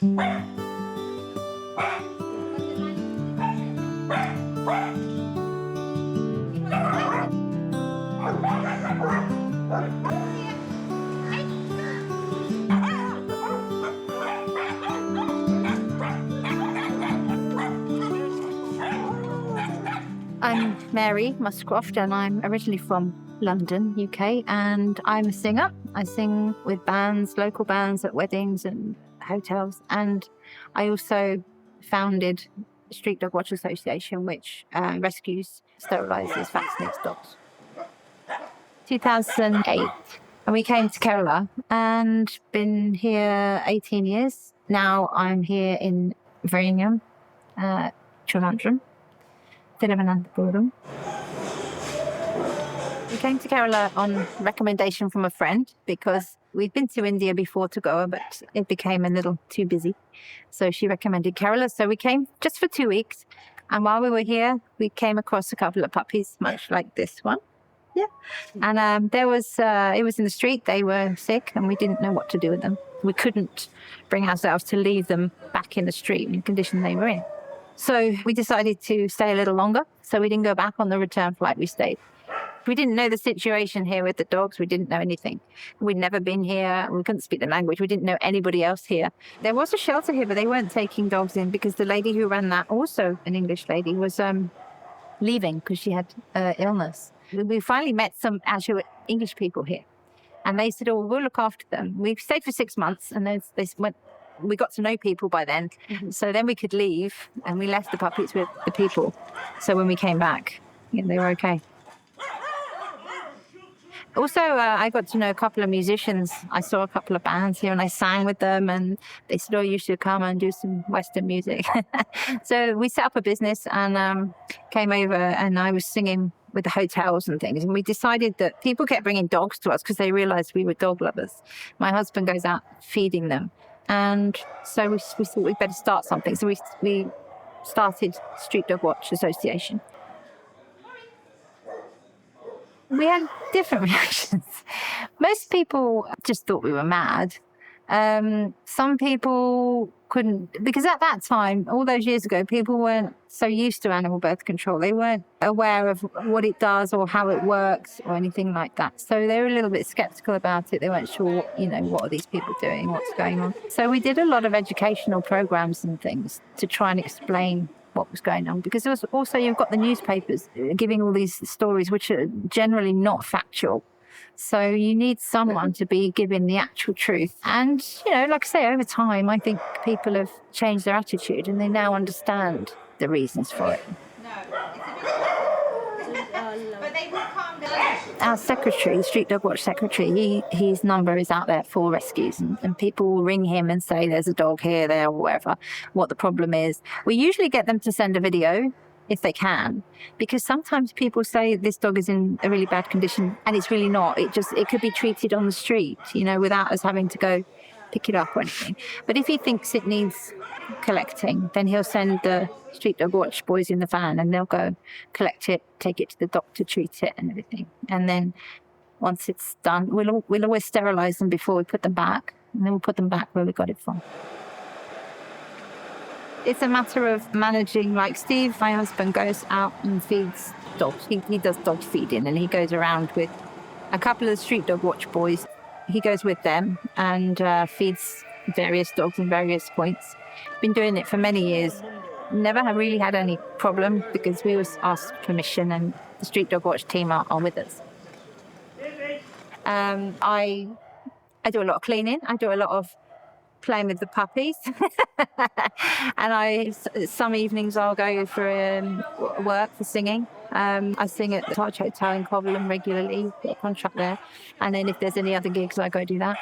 I'm Mary Muscroft, and I'm originally from London, UK, and I'm a singer. I sing with bands, local bands at weddings and hotels, and I also founded the Street Dog Watch Association, which rescues, sterilises, vaccinates dogs. 2008, and we came to Kerala and been here 18 years. Now I'm here in Veringham, Thiruvananthapuram. Thiruvananthapuram. We came to Kerala on recommendation from a friend because we'd been to India before to Goa, but it became a little too busy. So she recommended Kerala. So we came just for 2 weeks. And while we were here, we came across a couple of puppies, much like this one. Yeah. And it was in the street. They were sick and we didn't know what to do with them. We couldn't bring ourselves to leave them back in the street in the condition they were in. So we decided to stay a little longer. So we didn't go back on the return flight. We stayed. We didn't know the situation here with the dogs. We didn't know anything. We'd never been here. We couldn't speak the language. We didn't know anybody else here. There was a shelter here, but they weren't taking dogs in because the lady who ran that, also an English lady, was leaving because she had illness. We finally met some actual English people here. And they said, oh, we'll look after them. We stayed for 6 months and then they went. We got to know people by then. Mm-hmm. So then we could leave and we left the puppies with the people. So when we came back, they were okay. Also, I got to know a couple of musicians. I saw a couple of bands here and I sang with them and they said, oh, you should come and do some Western music. So we set up a business and came over and I was singing with the hotels and things. And we decided that people kept bringing dogs to us because they realized we were dog lovers. My husband goes out feeding them. And so we thought we'd better start something. So we started Street Dog Watch Association. We had different reactions. Most people just thought we were mad. Some people couldn't, because at that time, all those years ago, people weren't so used to animal birth control. They weren't aware of what it does or how it works or anything like that. So they were a little bit skeptical about it. They weren't sure, what are these people doing, what's going on. So we did a lot of educational programs and things to try and explain what was going on, because there was also, you've got the newspapers giving all these stories which are generally not factual. So you need someone to be giving the actual truth. And, like I say, over time, I think people have changed their attitude and they now understand the reasons for it. Our secretary, the Street Dog Watch secretary, his number is out there for rescues and people will ring him and say there's a dog here, there, or wherever, what the problem is. We usually get them to send a video if they can, because sometimes people say this dog is in a really bad condition and it's really not. It could be treated on the street, without us having to go pick it up or anything. But if he thinks it needs collecting, then he'll send the Street Dog Watch boys in the van and they'll go collect it, take it to the doctor, treat it and everything. And then once it's done, we'll always sterilise them before we put them back, and then we'll put them back where we got it from. It's a matter of managing, like Steve, my husband, goes out and feeds dogs. He does dog feeding and he goes around with a couple of the Street Dog Watch boys. He goes with them and feeds various dogs in various points. Been doing it for many years. Never have really had any problem because we always ask permission and the Street Dog Watch team are with us. I do a lot of cleaning. I do a lot of playing with the puppies. And some evenings I'll go for work for singing. I sing at the Untitled Chapter in Kovalam regularly, got a contract there. And then if there's any other gigs, I go do that.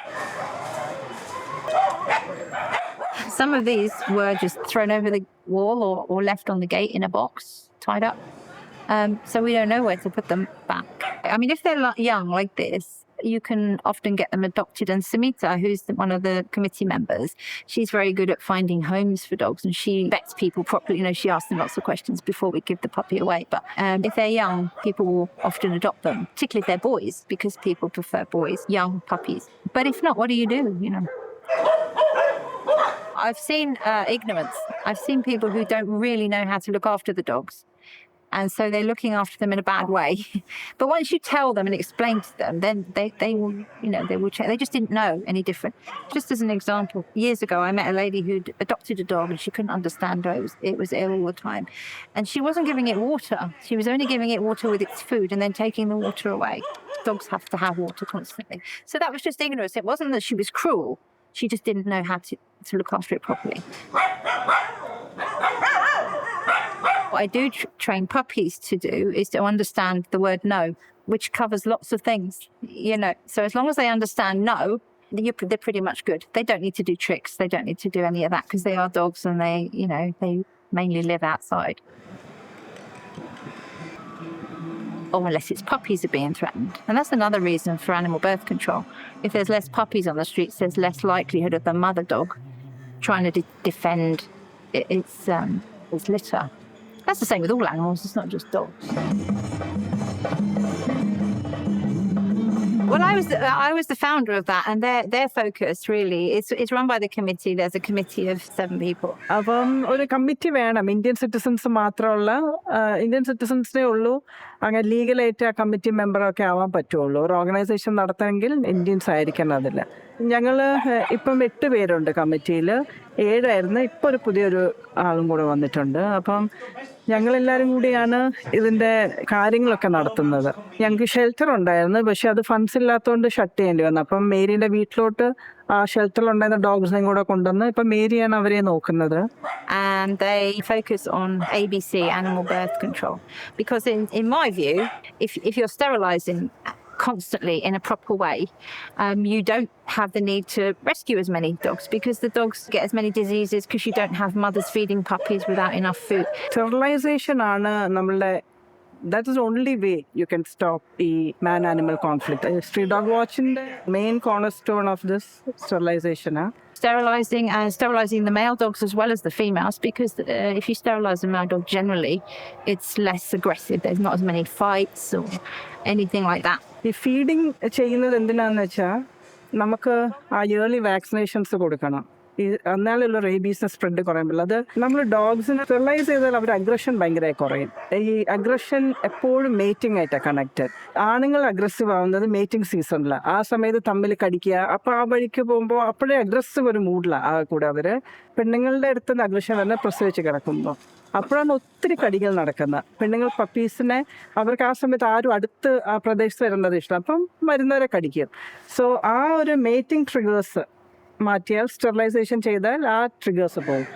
Some of these were just thrown over the wall or left on the gate in a box, tied up. So we don't know where to put them back. I mean, if they're young like this, you can often get them adopted. And Samita, who's one of the committee members, she's very good at finding homes for dogs and she vets people properly. She asks them lots of questions before we give the puppy away. But if they're young, people will often adopt them, particularly if they're boys, because people prefer boys, young puppies. But if not, what do? I've seen ignorance. I've seen people who don't really know how to look after the dogs. And so they're looking after them in a bad way. But once you tell them and explain to them, then they will, they will change. They just didn't know any different. Just as an example, years ago, I met a lady who'd adopted a dog and she couldn't understand why it was ill all the time. And she wasn't giving it water. She was only giving it water with its food and then taking the water away. Dogs have to have water constantly. So that was just ignorance. It wasn't that she was cruel. She just didn't know how to look after it properly. What I do train puppies to do is to understand the word no, which covers lots of things, So as long as they understand no, they're pretty much good. They don't need to do tricks. They don't need to do any of that because they are dogs and they mainly live outside. Or unless its puppies are being threatened. And that's another reason for animal birth control. If there's less puppies on the streets, there's less likelihood of the mother dog trying to defend its litter. That's the same with all animals, it's not just dogs. Well, I was the founder of that, and their focus really it's run by the committee. There's a committee of 7 people. അപ്പം ഒരു committee വേണം. Indian citizens മാത്രമുള്ള Indian സിറ്റിസൺസിനേ ഉള്ളൂ അങ്ങനെ ലീഗലായിട്ട് ആ committee മെമ്പറൊക്കെ ആവാൻ പറ്റുള്ളൂ. ഒരു ഓർഗനൈസേഷൻ നടത്തണമെങ്കിൽ ഇന്ത്യൻസ് ആയിരിക്കണം അതിൽ. ഞങ്ങൾ ഇപ്പം 8 പേരുണ്ട് കമ്മിറ്റിയിൽ. 7 ഇപ്പോൾ ഒരു പുതിയൊരു ആളും കൂടെ വന്നിട്ടുണ്ട്. അപ്പം ഞങ്ങളെല്ലാവരും കൂടിയാണ് ഇതിൻ്റെ കാര്യങ്ങളൊക്കെ നടത്തുന്നത്. ഞങ്ങൾക്ക് ഷെൽട്ടർ ഉണ്ടായിരുന്നു, പക്ഷെ അത് ഫണ്ട്സ് ഇല്ലാത്തതുകൊണ്ട് ഷട്ട് ചെയ്യേണ്ടി വന്നു. അപ്പം മേരിയുടെ വീട്ടിലോട്ട് ആ ഷെൽട്ടറിലുണ്ടായിരുന്ന ഡോഗ്സിനെയും കൂടെ കൊണ്ടുവന്ന് ഇപ്പം മേരിയാണ് അവരെ നോക്കുന്നത്. And they focus on ABC, animal birth control, because in my view, if you're sterilising constantly in a proper way, you don't have the need to rescue as many dogs because the dogs get as many diseases because you don't have mothers feeding puppies without enough food. Sterilisation ആണ് നമ്മളുടെ that is the only way you can stop the man-animal conflict. Street dog watching main cornerstone of this sterilisation. Sterilising the male dogs as well as the females, because if you sterilise a male dog generally, it's less aggressive. There's not as many fights or anything like that. ഈ feeding ചെയ്യുന്നത് എന്തിനാന്ന് വെച്ചാൽ നമുക്ക് ആ yearly vaccinations കൊടുക്കണം. എന്നാലുള്ള റേബീസിന് spread കുറയാൻ പറ്റില്ല. അത് നമ്മൾ ഡോഗ്സിനെ സ്റ്റെറിലൈസ് ചെയ്താൽ അവരുടെ അഗ്രഷൻ ഭയങ്കരമായി കുറയും. ഈ അഗ്രഷൻ എപ്പോഴും മേറ്റിംഗ് ആയിട്ടാണ് കണക്റ്റഡ്. ആണുങ്ങൾ അഗ്രസീവ് ആവുന്നത് മേറ്റിംഗ് സീസണിലാണ്. ആ സമയത്ത് തമ്മിൽ കടിക്കുക. അപ്പോൾ ആ വഴിക്ക് പോകുമ്പോൾ അപ്പോഴേ അഗ്രസീവ് ഒരു മൂഡിലാണ് ആ കൂടെ അവർ. പെണ്ണുങ്ങളുടെ അടുത്തുനിന്ന് അഗ്രഷൻ തന്നെ പ്രസവിച്ച് കിടക്കുമ്പോൾ അപ്പോഴാണ് ഒത്തിരി കടികൾ നടക്കുന്നത്. പെണ്ണുങ്ങൾ പപ്പീസിനെ അവർക്ക് ആ സമയത്ത് ആരും അടുത്ത് ആ പ്രദേശത്ത് വരുന്നത് ഇഷ്ടം. അപ്പം വരുന്നവരെ കടിക്കും. സോ ആ ഒരു മേറ്റിംഗ് ട്രിഗേഴ്സ് മാറ്റിയാൽ സ്റ്റെറിലൈസേഷൻ ചെയ്താൽ ആ ട്രിഗേഴ്സ് പോകും.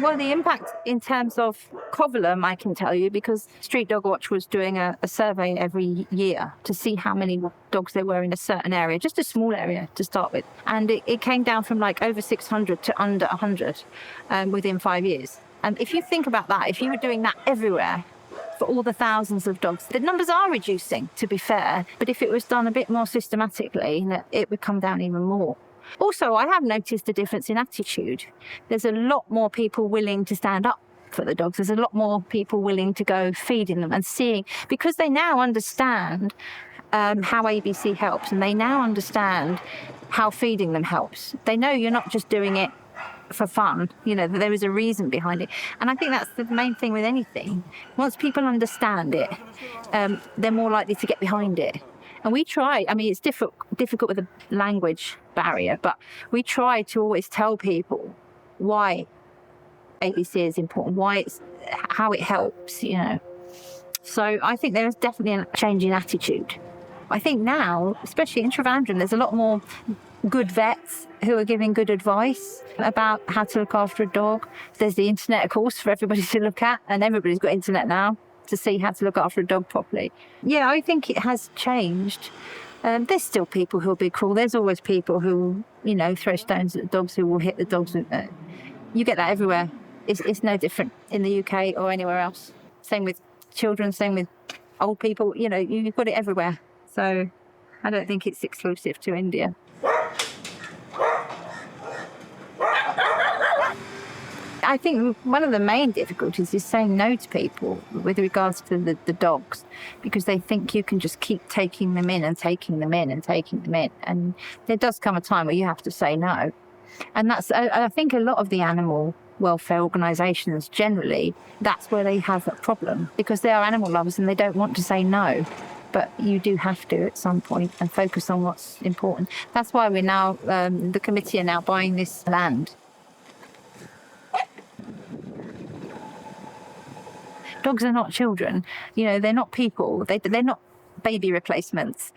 Well, the impact in terms of Kovalam, I can tell you, because Street Dog Watch was doing a survey every year to see how many dogs there were in a certain area, just a small area to start with. And it came down from like over 600 to under 100 within 5 years. And if you think about that, if you were doing that everywhere, for all the thousands of dogs, the numbers are reducing, to be fair, but if it was done a bit more systematically, it would come down even more. Also, I have noticed a difference in attitude. There's a lot more people willing to stand up for the dogs. There's a lot more people willing to go feeding them and seeing, because they now understand how ABC helps, and they now understand how feeding them helps. They know you're not just doing it for fun, that there is a reason behind it. And I think that's the main thing with anything. Once people understand it, they're more likely to get behind it. And we try, it's difficult with the language barrier, but we try to always tell people why ABC is important, how it helps, So I think there is definitely a change in attitude. I think now, especially in Thiruvananthapuram, there's a lot more good vets who are giving good advice about how to look after a dog. There's the internet, of course, for everybody to look at, and everybody's got internet now to see how to look after a dog properly. Yeah, I think it has changed. There's still people who will be cruel. There's always people who, throw stones at dogs, who will hit the dogs. You get that everywhere. It's no different in the UK or anywhere else. Same with children, same with old people. You've got it everywhere. So I don't think it's exclusive to India. I I think one of the main difficulties is saying no to people with regards to the dogs, because they think you can just keep taking them in and taking them in and taking them in. And there does come a time where you have to say no. And I think a lot of the animal welfare organisations generally, that's where they have a problem, because they are animal lovers and they don't want to say no. But you do have to at some point and focus on what's important. That's why we're now, the committee are now buying this land. Dogs are not children. You know, they're not people. They're not baby replacements.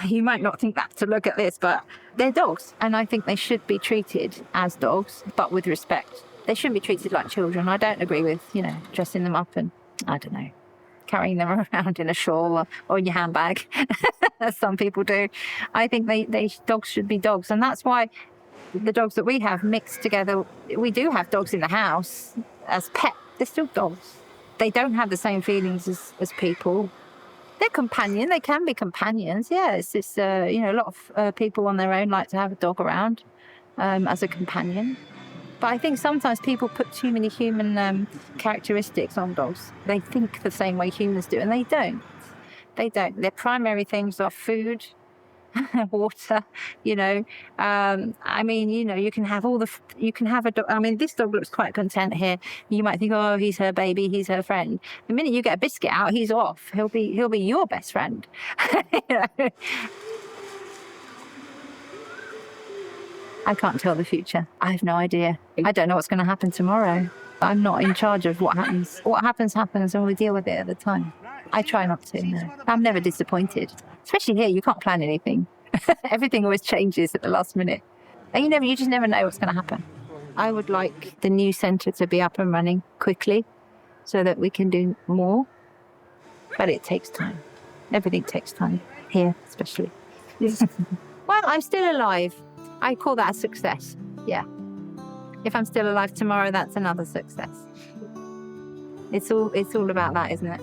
You might not think that to look at this, but they're dogs. And I think they should be treated as dogs, but with respect. They shouldn't be treated like children. I don't agree with, you know, dressing them up and, I don't know, carrying them around in a shawl or in your handbag, as some people do. I think dogs should be dogs. And that's why the dogs that we have mixed together, we do have dogs in the house as pets. They're still dogs. They don't have the same feelings as people. They're companion. They can be companions. Yeah, it's you know, a lot of people on their own like to have a dog around as a companion. But I think sometimes people put too many human characteristics on dogs. They think the same way humans do, and they don't. They don't. Their primary things are food, water, you know. I mean, you know, you can have a dog. I mean, this dog looks quite content here. You might think, oh, he's her baby, he's her friend. The minute you get a biscuit out, he's off. He'll be your best friend. You know? I can't tell the future. I have no idea. I don't know what's going to happen tomorrow. I'm not in charge of what happens. What happens, happens, and we deal with it at the time. I try not to, no. I'm never disappointed. Especially here, you can't plan anything. Everything always changes at the last minute. And you just never know what's going to happen. I would like the new centre to be up and running quickly so that we can do more. But it takes time. Everything takes time, here especially. Well, I'm still alive. I call that a success, yeah. If I'm still alive tomorrow, that's another success. It's all about that, isn't it?